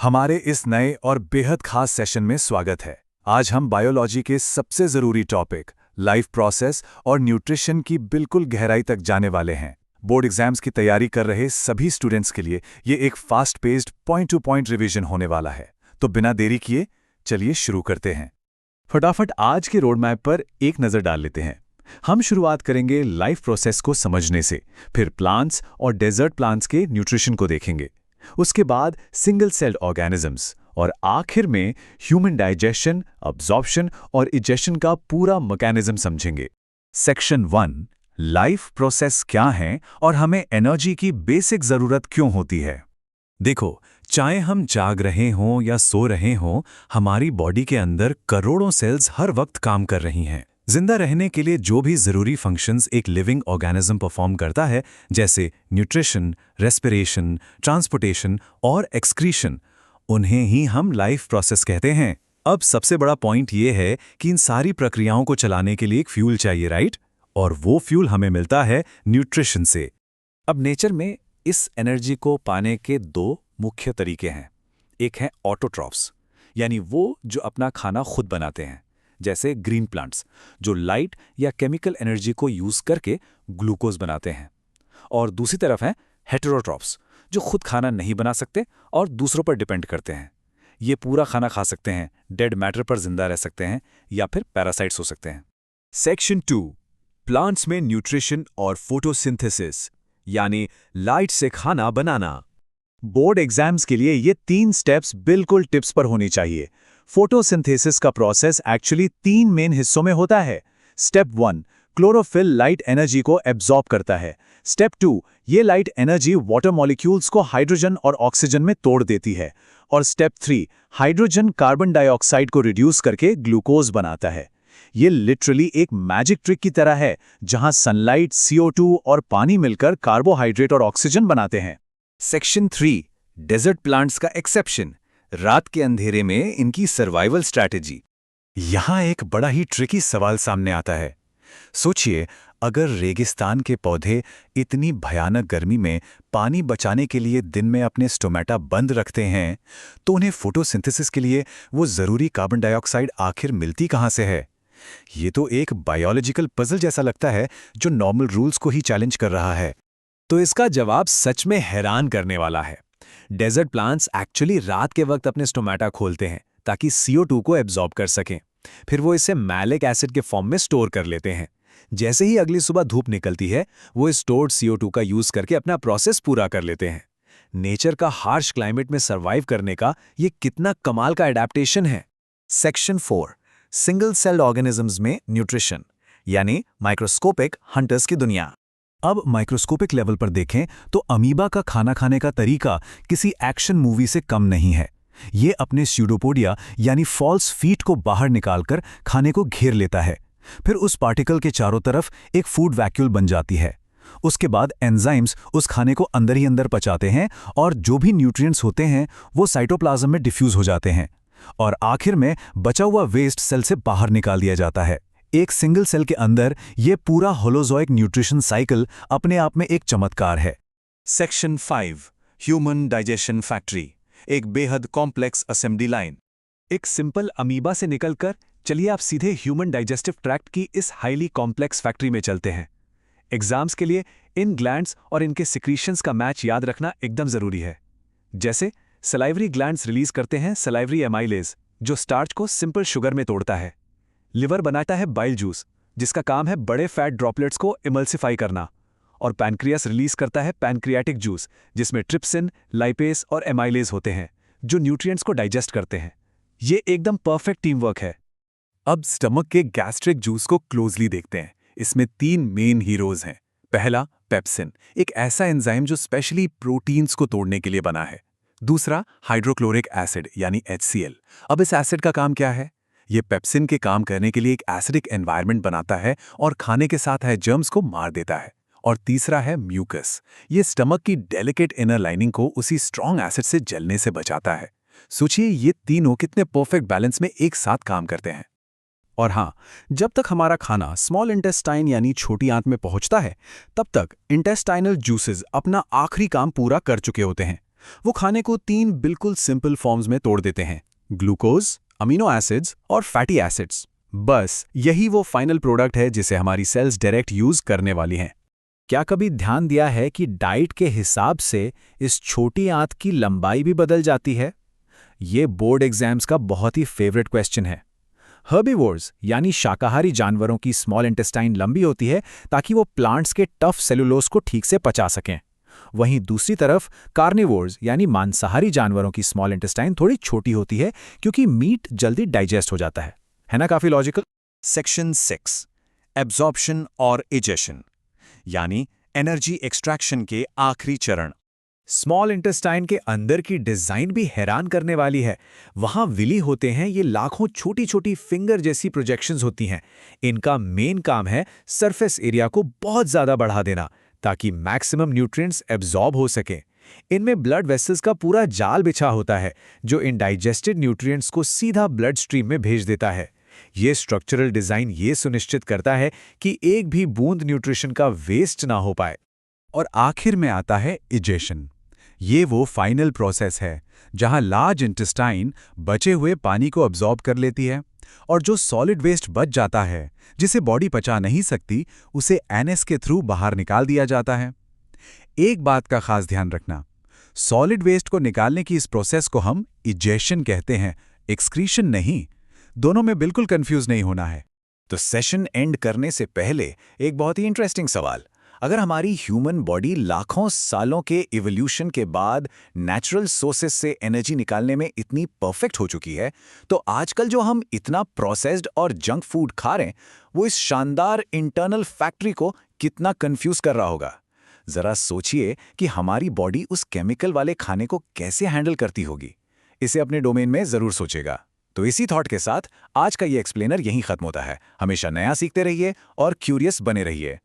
हमारे इस नए और बेहद खास सेशन में स्वागत है। आज हम बायोलॉजी के सबसे ज़रूरी टॉपिक लाइफ प्रोसेस और न्यूट्रिशन की बिल्कुल गहराई तक जाने वाले हैं। बोर्ड एग्जाम्स की तैयारी कर रहे सभी स्टूडेंट्स के लिए ये एक fast paced point two point revision होने वाला है। तो बिना देरी किए चलिए शुरू करते हैं। फटाफट आज के रोड मैप पर एक नज़र डाल लेते हैं। हम शुरुआत करेंगे लाइफ प्रोसेस को समझने से, फिर प्लांट्स और डेजर्ट प्लांट्स के न्यूट्रिशन को देखेंगे। उसके बाद सिंगल सेल्ड ऑर्गेनिजम्स और आखिर में ह्यूमन डाइजेशन, अब्जॉर्प्शन और इजेशन का पूरा मैकेनिज्म समझेंगे। सेक्शन 1 लाइफ प्रोसेस क्या है और हमें एनर्जी की बेसिक ज़रूरत क्यों होती है। देखो, चाहे हम जाग रहे हों या सो रहे हों, हमारी बॉडी के अंदर करोड़ों सेल्स हर वक्त काम कर रही हैं। जिंदा रहने के लिए जो भी ज़रूरी फंक्शंस एक लिविंग ऑर्गेनिज्म परफॉर्म करता है, जैसे न्यूट्रिशन, रेस्पिरेशन, ट्रांसपोर्टेशन और एक्सक्रीशन, उन्हें ही हम लाइफ प्रोसेस कहते हैं। अब सबसे बड़ा पॉइंट ये है कि इन सारी प्रक्रियाओं को चलाने के लिए एक फ्यूल चाहिए, राइट? और वो फ्यूल हमें मिलता है न्यूट्रिशन से। अब नेचर में इस एनर्जी को पाने के दो मुख्य तरीके हैं। एक है ऑटोट्रॉफ्स, यानी वो जो अपना खाना खुद बनाते हैं, जैसे ग्रीन प्लांट्स जो लाइट या केमिकल एनर्जी को यूज करके ग्लूकोज बनाते हैं। और दूसरी तरफ है हेटेरोट्रॉफ्स जो खुद खाना नहीं बना सकते और दूसरों पर डिपेंड करते हैं। ये पूरा खाना खा सकते हैं, डेड मैटर पर जिंदा रह सकते हैं या फिर पैरासाइट्स हो सकते हैं। सेक्शन 2 प्लांट्स में न्यूट्रिशन और फोटोसिंथेसिस, यानी लाइट से खाना बनाना। बोर्ड एग्जाम्स के लिए ये 3 स्टेप्स बिल्कुल टिप्स पर होनी चाहिए। फोटोसिंथेसिस का प्रोसेस एक्चुअली 3 मेन हिस्सों में होता है। स्टेप 1 क्लोरोफिल लाइट एनर्जी को एब्जॉर्ब करता है। स्टेप 2 ये लाइट एनर्जी वाटर मॉलिक्यूल्स को हाइड्रोजन और ऑक्सीजन में तोड़ देती है। और स्टेप 3 हाइड्रोजन कार्बन डाइऑक्साइड को रिड्यूस करके ग्लूकोज बनाता है। ये लिटरली एक मैजिक ट्रिक की तरह है, जहां सनलाइट, CO2 और पानी मिलकर कार्बोहाइड्रेट और ऑक्सीजन बनाते हैं। सेक्शन 3 डेजर्ट प्लांट्स का एक्सेप्शन, रात के अंधेरे में इनकी सर्वाइवल स्ट्रैटेजी। यहां एक बड़ा ही ट्रिकी सवाल सामने आता है। सोचिए, अगर रेगिस्तान के पौधे इतनी भयानक गर्मी में पानी बचाने के लिए दिन में अपने स्टोमेटा बंद रखते हैं, तो उन्हें फोटोसिंथेसिस के लिए वो जरूरी कार्बन डाइऑक्साइड आखिर मिलती कहां से है? ये तो एक बायोलॉजिकल पजल जैसा लगता है जो नॉर्मल रूल्स को ही चैलेंज कर रहा है। तो इसका जवाब सच में हैरान करने वाला है। डेजर्ट प्लांट्स एक्चुअली रात के वक्त अपने स्टोमेटा खोलते हैं ताकि CO2 को एब्जॉर्ब कर सकें। फिर वो इसे मैलिक एसिड के फॉर्म में स्टोर कर लेते हैं। जैसे ही अगली सुबह धूप निकलती है, वो स्टोर्ड CO2 का यूज करके अपना प्रोसेस पूरा कर लेते हैं। नेचर का हार्श क्लाइमेट में सर्वाइव करने का ये कितना कमाल का एडेप्टेशन है। सेक्शन 4 सिंगल सेल्ड ऑर्गेनिजम्स में न्यूट्रिशन, यानी माइक्रोस्कोपिक हंटर्स की दुनिया। अब माइक्रोस्कोपिक लेवल पर देखें तो अमीबा का खाना खाने का तरीका किसी एक्शन मूवी से कम नहीं है। ये अपने स्यूडोपोडिया यानी फॉल्स फीट को बाहर निकालकर खाने को घेर लेता है। फिर उस पार्टिकल के चारों तरफ एक फूड वैक्यूल बन जाती है। उसके बाद एंजाइम्स उस खाने को अंदर ही अंदर पचाते हैं और जो भी न्यूट्रिएंट्स होते हैं वो साइटोप्लाज्म में डिफ्यूज हो जाते हैं और आखिर में बचा हुआ वेस्ट सेल से बाहर निकाल दिया जाता है। एक सिंगल सेल के अंदर ये पूरा होलोजोइक न्यूट्रिशन साइकिल अपने आप में एक चमत्कार है। सेक्शन 5 ह्यूमन डाइजेशन फैक्ट्री, एक बेहद कॉम्प्लेक्स असेंबली लाइन। एक सिंपल अमीबा से निकलकर चलिए आप सीधे ह्यूमन डाइजेस्टिव ट्रैक्ट की इस हाईली कॉम्प्लेक्स फैक्ट्री में चलते हैं। एग्जाम्स के लिए इन ग्लैंड्स और इनके सिक्रीशंस का मैच याद रखना एकदम जरूरी है। जैसे सलाइवरी ग्लैंड्स रिलीज करते हैं सलाइवरी एमाइलेज, जो स्टार्च को सिंपल शुगर में तोड़ता है। लिवर बनाता है बाइल जूस, जिसका काम है बड़े फैट ड्रॉपलेट्स को इमल्सिफाई करना। और पैनक्रियास रिलीज करता है पैनक्रियाटिक जूस, जिसमें ट्रिप्सिन, लाइपेस और एमाइलेज होते हैं, जो न्यूट्रिएंट्स को डाइजेस्ट करते हैं। ये एकदम परफेक्ट टीम वर्क है। अब स्टमक के गैस्ट्रिक जूस को क्लोजली देखते हैं। इसमें 3 मेन हीरोज हैं। पहला पेप्सिन, एक ऐसा एंजाइम जो स्पेशली प्रोटीन्स को तोड़ने के लिए बना है। दूसरा हाइड्रोक्लोरिक एसिड यानी HCl। अब इस एसिड का काम क्या है? ये पेप्सिन के काम करने के लिए एक एसिडिक एनवायरनमेंट बनाता है और खाने के साथ आए जर्म्स को मार देता है। और तीसरा है म्यूकस। ये स्टमक की डेलिकेट इनर लाइनिंग को उसी स्ट्रॉन्ग एसिड से जलने से बचाता है। सोचिए, ये तीनों कितने परफेक्ट बैलेंस में एक साथ काम करते हैं। और हाँ, जब तक हमारा खाना स्मॉल इंटेस्टाइन यानी छोटी आंत में पहुंचता है, तब तक इंटेस्टाइनल जूसेस अपना आखिरी काम पूरा कर चुके होते हैं। वो खाने को 3 बिल्कुल सिंपल फॉर्म्स में तोड़ देते हैं, ग्लूकोज, अमीनो एसिड्स और फैटी एसिड्स। बस यही वो फाइनल प्रोडक्ट है जिसे हमारी सेल्स डायरेक्ट यूज करने वाली हैं। क्या कभी ध्यान दिया है कि डाइट के हिसाब से इस छोटी आंत की लंबाई भी बदल जाती है? ये बोर्ड एग्जाम्स का बहुत ही फेवरेट क्वेश्चन है। हर्बीवोर्स यानी शाकाहारी जानवरों की स्मॉल इंटेस्टाइन लंबी होती है ताकि वो प्लांट्स के टफ सेलुलोज को ठीक से पचा सकें। वहीं दूसरी तरफ कार्निवोर्स यानी मांसाहारी जानवरों की स्मॉल इंटेस्टाइन थोड़ी छोटी होती है क्योंकि मीट जल्दी डाइजेस्ट हो जाता है ना? काफी लॉजिकल। सेक्शन 6 एब्जॉर्प्शन और इजेशन यानी एनर्जी एक्सट्रैक्शन के आखिरी चरण। स्मॉल इंटेस्टाइन के अंदर की डिजाइन भी हैरान करने वाली है। वहां विली होते हैं ये लाखों छोटी छोटी फिंगर जैसी प्रोजेक्शंस होती हैं। इनका मेन काम है सरफेस एरिया को बहुत ज्यादा बढ़ा देना ताकि मैक्सिमम न्यूट्रिएंट्स एब्जॉर्ब हो सकें। इनमें ब्लड वेसल्स का पूरा जाल बिछा होता है जो इनडाइजेस्टेड न्यूट्रिएंट्स को सीधा ब्लड स्ट्रीम में भेज देता है। ये स्ट्रक्चरल डिजाइन ये सुनिश्चित करता है कि एक भी बूंद न्यूट्रिशन का वेस्ट ना हो पाए। और आखिर में आता है इजेशन। ये वो फाइनल प्रोसेस है जहां लार्ज इंटेस्टाइन बचे हुए पानी को अब्जॉर्ब कर लेती है और जो सॉलिड वेस्ट बच जाता है जिसे बॉडी पचा नहीं सकती उसे एनएस के थ्रू बाहर निकाल दिया जाता है। एक बात का खास ध्यान रखना, सॉलिड वेस्ट को निकालने की इस प्रोसेस को हम इजेशन कहते हैं, एक्सक्रीशन नहीं। दोनों में बिल्कुल कंफ्यूज नहीं होना है। तो सेशन एंड करने से पहले एक बहुत ही इंटरेस्टिंग सवाल, अगर हमारी ह्यूमन बॉडी लाखों सालों के इवोल्यूशन के बाद नेचुरल सोर्सेस से एनर्जी निकालने में इतनी परफेक्ट हो चुकी है, तो आजकल जो हम इतना प्रोसेस्ड और जंक फूड खा रहे हैं वो इस शानदार इंटरनल फैक्ट्री को कितना कंफ्यूज कर रहा होगा। जरा सोचिए कि हमारी बॉडी उस केमिकल वाले खाने को कैसे हैंडल करती होगी। इसे अपने डोमेन में जरूर सोचेगा। तो इसी थॉट के साथ आज का ये एक्सप्लेनर यहीं खत्म होता है। हमेशा नया सीखते रहिए और क्यूरियस बने रहिए।